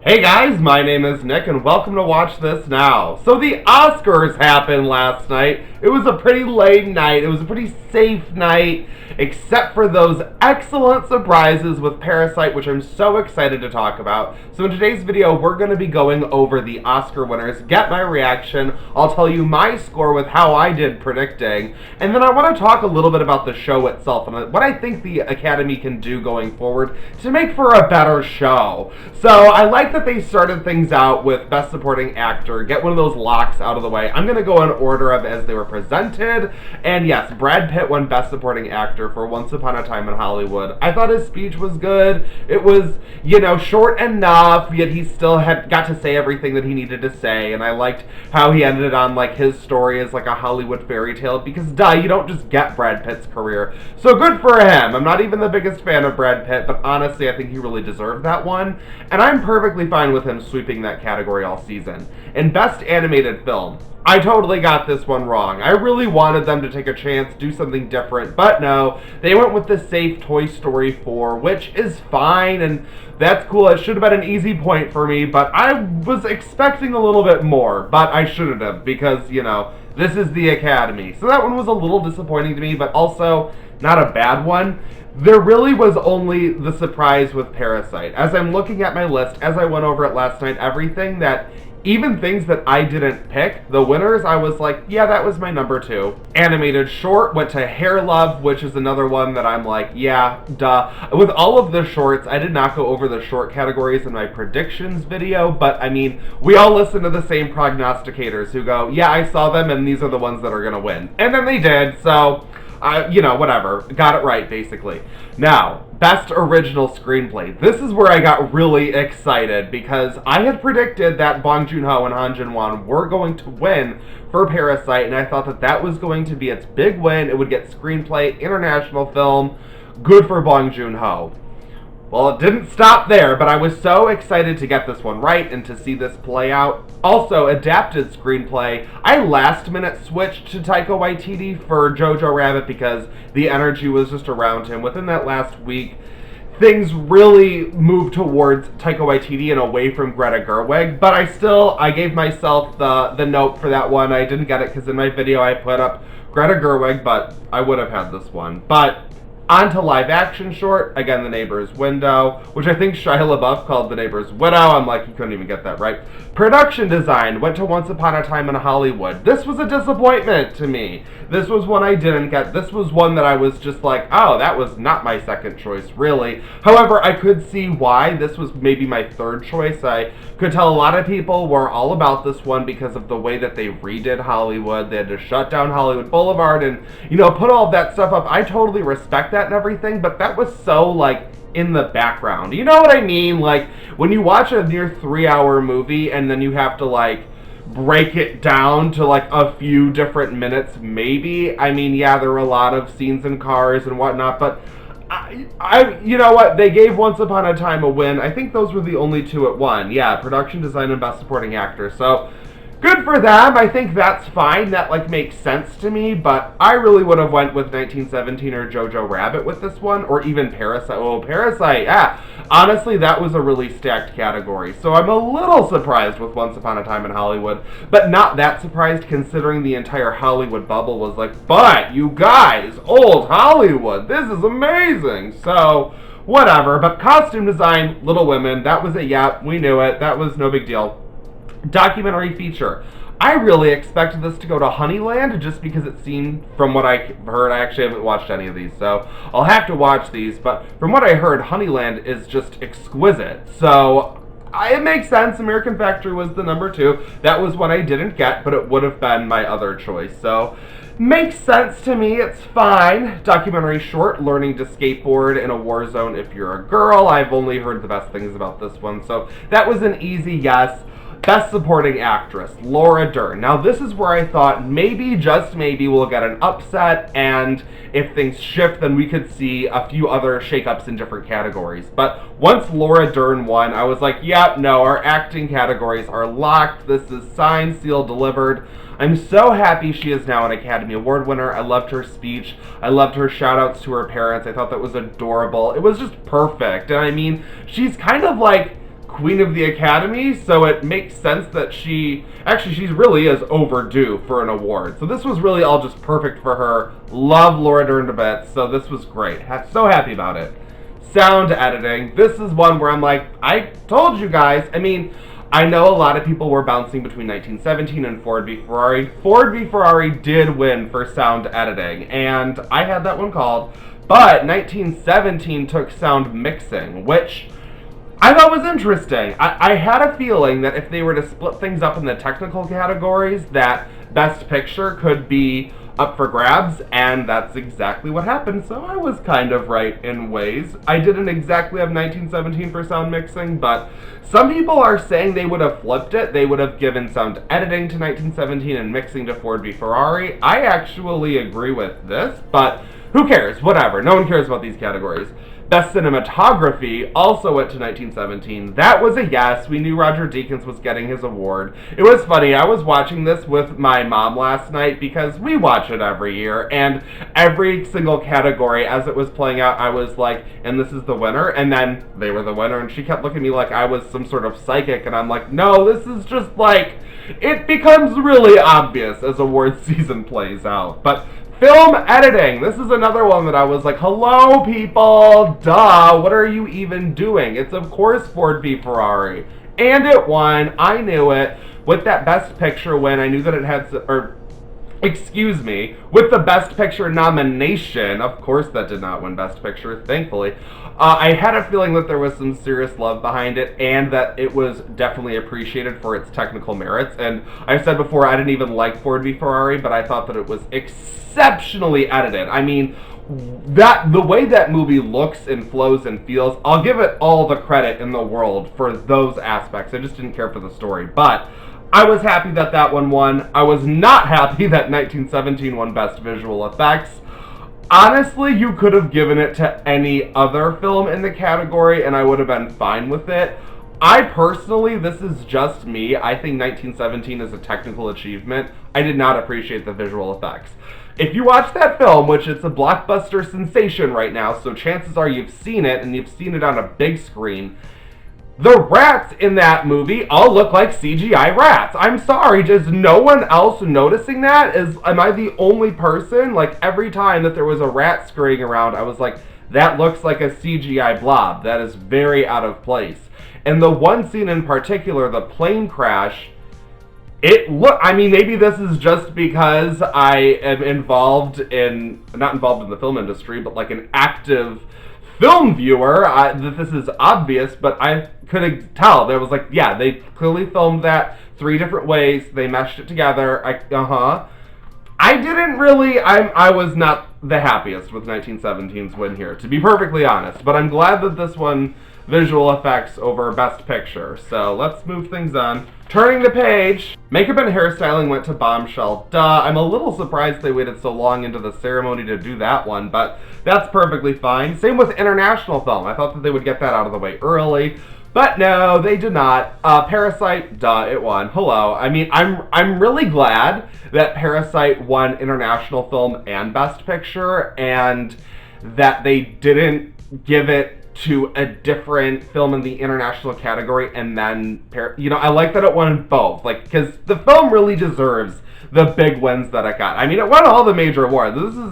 Hey guys, my name is Nick and welcome to Watch This Now. So the Oscars happened last night. It was a pretty late night. It was a pretty safe night, except for those excellent surprises with Parasite, which I'm so excited to talk about. So in today's video, we're going to be going over the Oscar winners, get my reaction, I'll tell you my score with how I did predicting, and then I want to talk a little bit about the show itself and what I think the Academy can do going forward to make for a better show. So I like that they started things out with Best Supporting Actor, get one of those locks out of the way. I'm going to go in order of as they were presented, and yes, Brad Pitt won Best Supporting Actor for Once Upon a Time in Hollywood. I thought his speech was good. It was, short enough, yet he still had got to say everything that he needed to say, and I liked how he ended on, his story as, a Hollywood fairy tale, because, you don't just get Brad Pitt's career. So good for him. I'm not even the biggest fan of Brad Pitt, but honestly, I think he really deserved that one, and I'm perfectly fine with him sweeping that category all season. In Best Animated Film, I totally got this one wrong. I really wanted them to take a chance, do something different, but no, they went with the safe Toy Story 4, which is fine, and that's cool. It should have been an easy point for me, but I was expecting a little bit more, but I shouldn't have, because, this is the Academy. So that one was a little disappointing to me, but also not a bad one. There really was only the surprise with Parasite. As I'm looking at my list, as I went over it last night, everything that, even things that I didn't pick, the winners, I was like, yeah, that was my number 2. Animated short went to Hair Love, which is another one that I'm like, yeah, duh. With all of the shorts, I did not go over the short categories in my predictions video, but I mean, we all listen to the same prognosticators who go, yeah, I saw them and these are the ones that are gonna win. And then they did, so whatever. Got it right, basically. Now, Best Original Screenplay. This is where I got really excited because I had predicted that Bong Joon-ho and Han Jin-won were going to win for Parasite, and I thought that that was going to be its big win. It would get Screenplay, International Film. Good for Bong Joon-ho. Well, it didn't stop there, but I was so excited to get this one right and to see this play out. Also, adapted screenplay, I last minute switched to Taika Waititi for Jojo Rabbit because the energy was just around him. Within that last week, things really moved towards Taika Waititi and away from Greta Gerwig, but I gave myself the note for that one. I didn't get it because in my video I put up Greta Gerwig, but I would have had this one. But on to live action short, again, The Neighbor's Window, which I think Shia LaBeouf called The Neighbor's Widow. I'm like, you couldn't even get that right. Production design went to Once Upon a Time in Hollywood. This was a disappointment to me. This was one I didn't get. This was one that I was just like, oh, that was not my second choice, really. However, I could see why this was maybe my third choice. I could tell a lot of people were all about this one because of the way that they redid Hollywood. They had to shut down Hollywood Boulevard and, put all of that stuff up. I totally respect that and everything, but that was so, in the background. You know what I mean? When you watch a near 3-hour movie and then you have to, break it down to, a few different minutes, maybe. I mean, yeah, there were a lot of scenes in cars and whatnot, but you know what? They gave Once Upon a Time a win. I think those were the only two it won. Yeah, production design and Best Supporting Actor. So, good for them. I think that's fine. That, makes sense to me, but I really would have went with 1917 or Jojo Rabbit with this one, or even Parasite. Oh, Parasite, yeah. Honestly, that was a really stacked category, so I'm a little surprised with Once Upon a Time in Hollywood, but not that surprised considering the entire Hollywood bubble was like, but, you guys, old Hollywood, this is amazing, so whatever. But costume design, Little Women, that was it, yeah, we knew it, that was no big deal. Documentary feature. I really expected this to go to Honeyland just because it seemed, from what I heard, I actually haven't watched any of these, so I'll have to watch these, but from what I heard, Honeyland is just exquisite. So it makes sense. American Factory was the number 2. That was one I didn't get, but it would have been my other choice. So makes sense to me. It's fine. Documentary short, Learning to Skateboard in a War Zone If You're a Girl. I've only heard the best things about this one, so that was an easy yes. Best Supporting Actress, Laura Dern. Now this is where I thought maybe, just maybe, we'll get an upset, and if things shift, then we could see a few other shakeups in different categories. But once Laura Dern won, I was like, yep, no, our acting categories are locked. This is signed, sealed, delivered. I'm so happy she is now an Academy Award winner. I loved her speech. I loved her shout-outs to her parents. I thought that was adorable. It was just perfect. And I mean, she's kind of like Queen of the Academy, so it makes sense that she really is overdue for an award. So this was really all just perfect for her. Love Laura Dern to bits, so this was great. So happy about it. Sound editing. This is one where I'm like, I told you guys. I mean, I know a lot of people were bouncing between 1917 and Ford v Ferrari. Ford v Ferrari did win for sound editing, and I had that one called. But 1917 took sound mixing, which I thought was interesting. I had a feeling that if they were to split things up in the technical categories, that Best Picture could be up for grabs, and that's exactly what happened, so I was kind of right in ways. I didn't exactly have 1917 for sound mixing, but some people are saying they would have flipped it. They would have given sound editing to 1917 and mixing to Ford v Ferrari. I actually agree with this, but who cares? Whatever. No one cares about these categories. Best Cinematography also went to 1917. That was a yes. We knew Roger Deakins was getting his award. It was funny. I was watching this with my mom last night because we watch it every year, and every single category as it was playing out, I was like, and this is the winner, and then they were the winner, and she kept looking at me like I was some sort of psychic, and I'm like, no, this is just like, it becomes really obvious as award season plays out. But film editing. This is another one that I was like, hello, people. Duh. What are you even doing? It's, of course, Ford v Ferrari. And it won. I knew it. With that Best Picture win, I knew that it had... with the Best Picture nomination, of course that did not win Best Picture, thankfully, I had a feeling that there was some serious love behind it, and that it was definitely appreciated for its technical merits. And I've said before, I didn't even like Ford v Ferrari, but I thought that it was exceptionally edited. I mean, the way that movie looks and flows and feels, I'll give it all the credit in the world for those aspects. I just didn't care for the story, but I was happy that that one won. I was not happy that 1917 won Best Visual Effects. Honestly, you could have given it to any other film in the category and I would have been fine with it. I personally, this is just me, I think 1917 is a technical achievement. I did not appreciate the visual effects. If you watch that film, which it's a blockbuster sensation right now, so chances are you've seen it and you've seen it on a big screen, the rats in that movie all look like CGI rats. I'm sorry, is no one else noticing that? Am I the only person? Like, every time that there was a rat scurrying around, I was like, that looks like a CGI blob. That is very out of place. And the one scene in particular, the plane crash, I mean, maybe this is just because I am not involved in the film industry, but like an active film viewer, that this is obvious, but I couldn't tell. There was like, yeah, they clearly filmed that 3 different ways. They meshed it together. I didn't really, I was not the happiest with 1917's win here, to be perfectly honest, but I'm glad that this one visual effects over Best Picture. So let's move things on. Turning the page, makeup and hairstyling went to Bombshell. Duh, I'm a little surprised they waited so long into the ceremony to do that one, but that's perfectly fine. Same with international film. I thought that they would get that out of the way early, but no, they did not. Parasite, duh, it won. Hello. I mean, I'm really glad that Parasite won international film and Best Picture, and that they didn't give it to a different film in the international category, and then, I like that it won both, like, because the film really deserves the big wins that it got. I mean, it won all the major awards. This is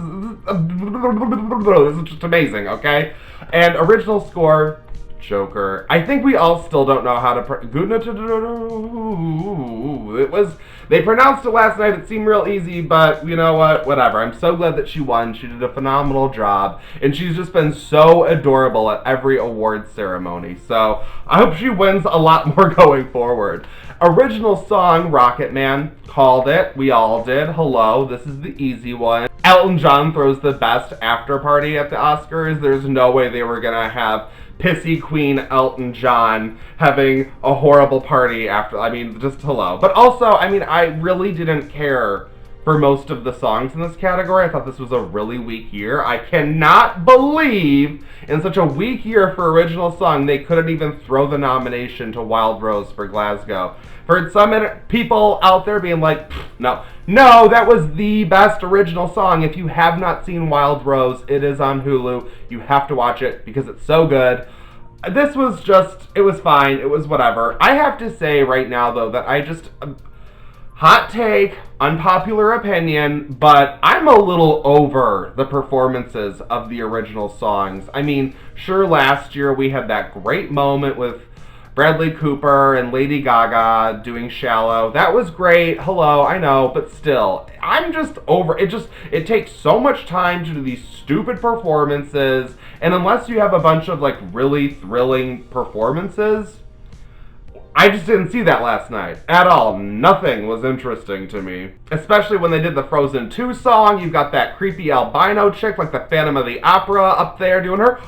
just amazing, okay? And original score, Joker. I think we all still don't know how to they pronounced it last night. It seemed real easy, but you know what? Whatever. I'm so glad that she won. She did a phenomenal job, and she's just been so adorable at every award ceremony. So I hope she wins a lot more going forward. Original song, Rocket Man, called it. We all did. Hello, this is the easy one. Elton John throws the best after party at the Oscars. There's no way they were gonna have Pissy Queen Elton John having a horrible party after. I mean, just hello. But also, I mean, I really didn't care for most of the songs in this category. I thought this was a really weak year. I cannot believe in such a weak year for original song they couldn't even throw the nomination to Wild Rose for Glasgow. Heard some people out there being like, no, that was the best original song. If you have not seen Wild Rose, it is on Hulu. You have to watch it because it's so good. this was just, it was fine. It was whatever. I have to say right now, though, that I just, hot take, unpopular opinion, but I'm a little over the performances of the original songs. I mean, sure, last year we had that great moment with Bradley Cooper and Lady Gaga doing Shallow. That was great. Hello, I know, but still, I'm just over it. It takes so much time to do these stupid performances, and unless you have a bunch of like really thrilling performances, I just didn't see that last night at all. Nothing was interesting to me. Especially when they did the Frozen 2 song. You've got that creepy albino chick like the Phantom of the Opera up there doing her.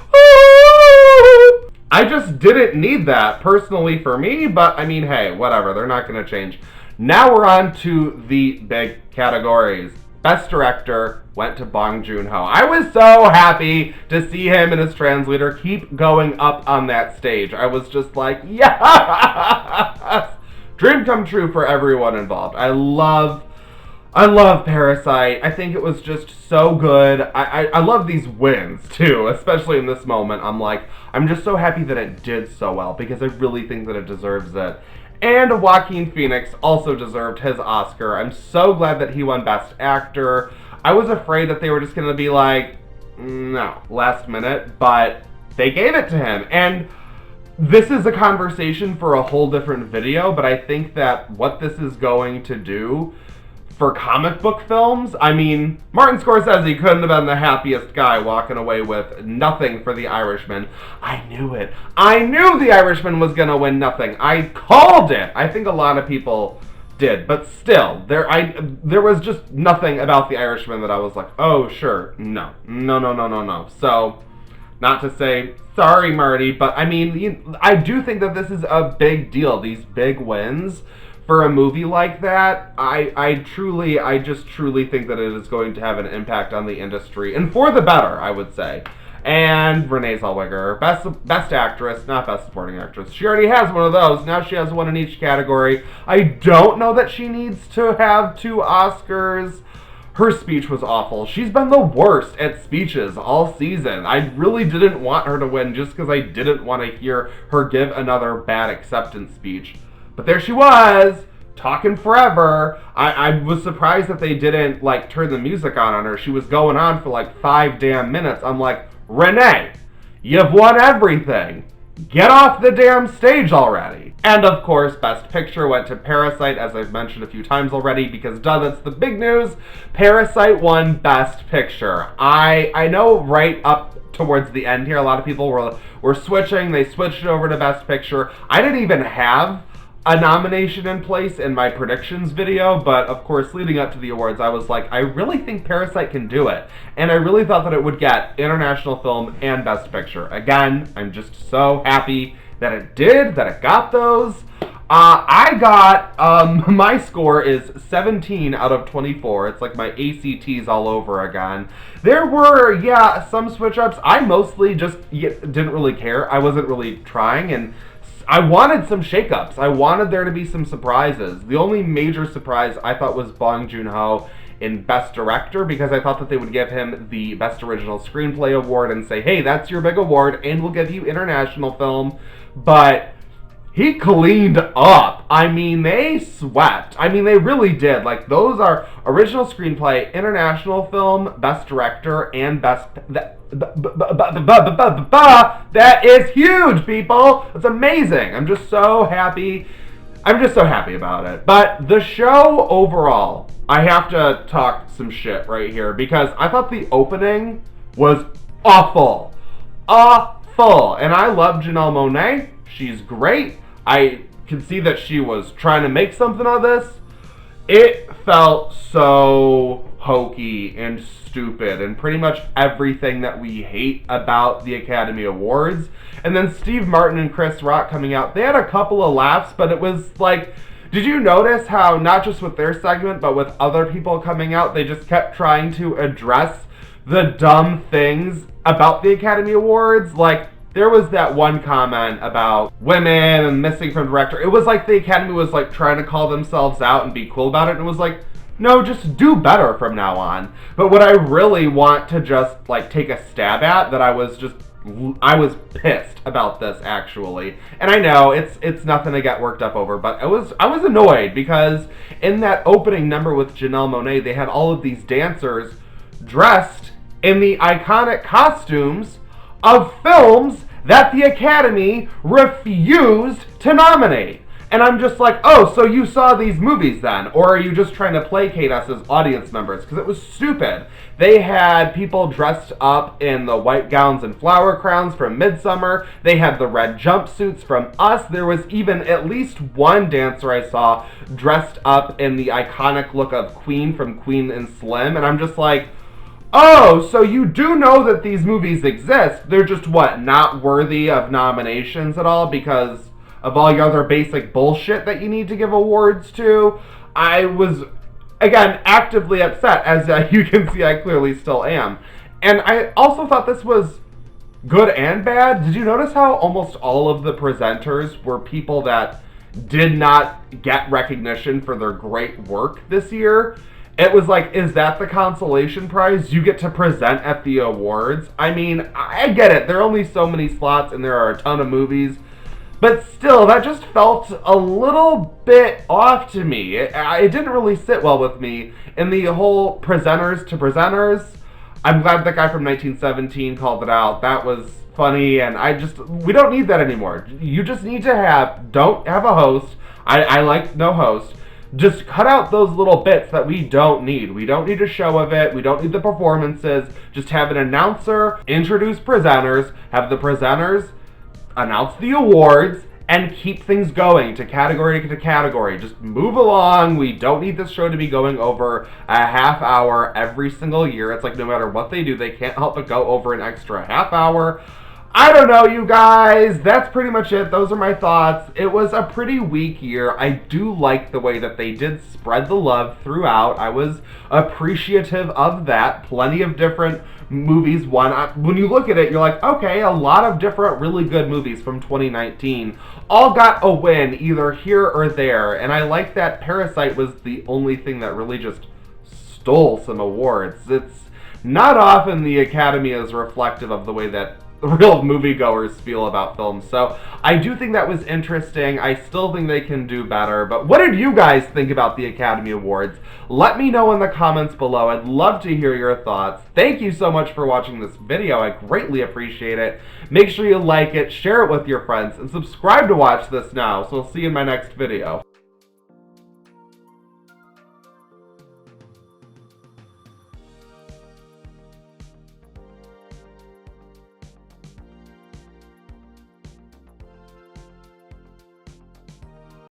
I just didn't need that personally for me, but I mean, hey, whatever. They're not going to change. Now we're on to the big categories. Best Director went to Bong Joon-ho. I was so happy to see him and his translator keep going up on that stage. I was just like, yes! Dream come true for everyone involved. I love Parasite. I think it was just so good. I love these wins, too, especially in this moment. I'm just so happy that it did so well, because I really think that it deserves it. And Joaquin Phoenix also deserved his Oscar. I'm so glad that he won Best Actor. I was afraid that they were just going to be like, no, last minute, but they gave it to him. And this is a conversation for a whole different video, but I think that what this is going to do for comic book films, I mean, Martin Scorsese couldn't have been the happiest guy walking away with nothing for The Irishman. I knew it. I knew The Irishman was going to win nothing. I called it. I think a lot of people did, but still, there was just nothing about The Irishman that I was like, oh, sure, no. So, not to say, sorry, Marty, but I mean, I do think that this is a big deal, these big wins. For a movie like that, I just truly think that it is going to have an impact on the industry, and for the better, I would say. And Renee Zellweger, best actress, not best supporting actress. She already has one of those. Now she has one in each category. I don't know that she needs to have 2 Oscars. Her speech was awful. She's been the worst at speeches all season. I really didn't want her to win just because I didn't want to hear her give another bad acceptance speech. But there she was, talking forever. I was surprised that they didn't, like, turn the music on her. She was going on for, like, 5 damn minutes. I'm like, Renee, you've won everything. Get off the damn stage already. And, of course, Best Picture went to Parasite, as I've mentioned a few times already, because, duh, that's the big news. Parasite won Best Picture. I know right up towards the end here, a lot of people were switching. They switched it over to Best Picture. I didn't even have a nomination in place in my predictions video, but of course leading up to the awards I was like, I really think Parasite can do it, and I really thought that it would get International Film and Best Picture. Again, I'm just so happy that it did, that it got those. I got, my score is 17 out of 24. It's like my ACTs all over again. There were, yeah, some switch-ups. I mostly just didn't really care. I wasn't really trying, and I wanted some shakeups. I wanted there to be some surprises. The only major surprise I thought was Bong Joon-ho in Best Director, because I thought that they would give him the Best Original Screenplay award and say, hey, that's your big award, and we'll give you International Film. But he cleaned up. I mean, they swept. I mean, they really did. Like, those are Original Screenplay, International Film, Best Director, and Best... That is huge, people! It's amazing. I'm just so happy. I'm just so happy about it. But the show overall, I have to talk some shit right here, because I thought the opening was awful. Awful. And I love Janelle Monáe. She's great. I can see that she was trying to make something of this. It felt so hokey and stupid and pretty much everything that we hate about the Academy Awards. And then Steve Martin and Chris Rock coming out, they had a couple of laughs, but it was like, did you notice how not just with their segment, but with other people coming out, they just kept trying to address the dumb things about the Academy Awards? Like, there was that one comment about women and missing from director. It was like the Academy was like trying to call themselves out and be cool about it, and it was like, no, just do better from now on. But what I really want to just like take a stab at, that I was just I was pissed about this, actually. And I know it's nothing to get worked up over, but I was annoyed because in that opening number with Janelle Monáe, they had all of these dancers dressed in the iconic costumes of films that the Academy refused to nominate. And I'm just like, oh, so you saw these movies then? Or are you just trying to placate us as audience members? Because it was stupid. They had people dressed up in the white gowns and flower crowns from Midsummer. They had the red jumpsuits from Us. There was even at least one dancer I saw dressed up in the iconic look of Queen from Queen and Slim. And I'm just like, oh, so you do know that these movies exist. They're just, what, not worthy of nominations at all because of all your other basic bullshit that you need to give awards to? I was, again, actively upset, as you can see I clearly still am. And I also thought this was good and bad. Did you notice how almost all of the presenters were people that did not get recognition for their great work this year? It was like, is that the consolation prize? You get to present at the awards? I mean, I get it. There are only so many slots and there are a ton of movies. But still, that just felt a little bit off to me. It didn't really sit well with me. And the whole presenters to presenters, I'm glad that guy from 1917 called it out. That was funny, and we don't need that anymore. You just need to don't have a host. I like no host. Just cut out those little bits that we don't need. We don't need a show of it. We don't need the performances. Just have an announcer, introduce presenters, have the presenters announce the awards, and keep things going to category. Just move along. We don't need this show to be going over a half hour every single year. It's like no matter what they do, they can't help but go over an extra half hour. I don't know, you guys. That's pretty much it. Those are my thoughts. It was a pretty weak year. I do like the way that they did spread the love throughout. I was appreciative of that. Plenty of different movies won. When you look at it, you're like, okay, a lot of different really good movies from 2019 all got a win either here or there. And I like that Parasite was the only thing that really just stole some awards. It's not often the Academy is reflective of the way that real moviegoers feel about films. So I do think that was interesting. I still think they can do better. But what did you guys think about the Academy Awards? Let me know in the comments below. I'd love to hear your thoughts. Thank you so much for watching this video. I greatly appreciate it. Make sure you like it, share it with your friends, and subscribe to watch this now. So I'll see you in my next video.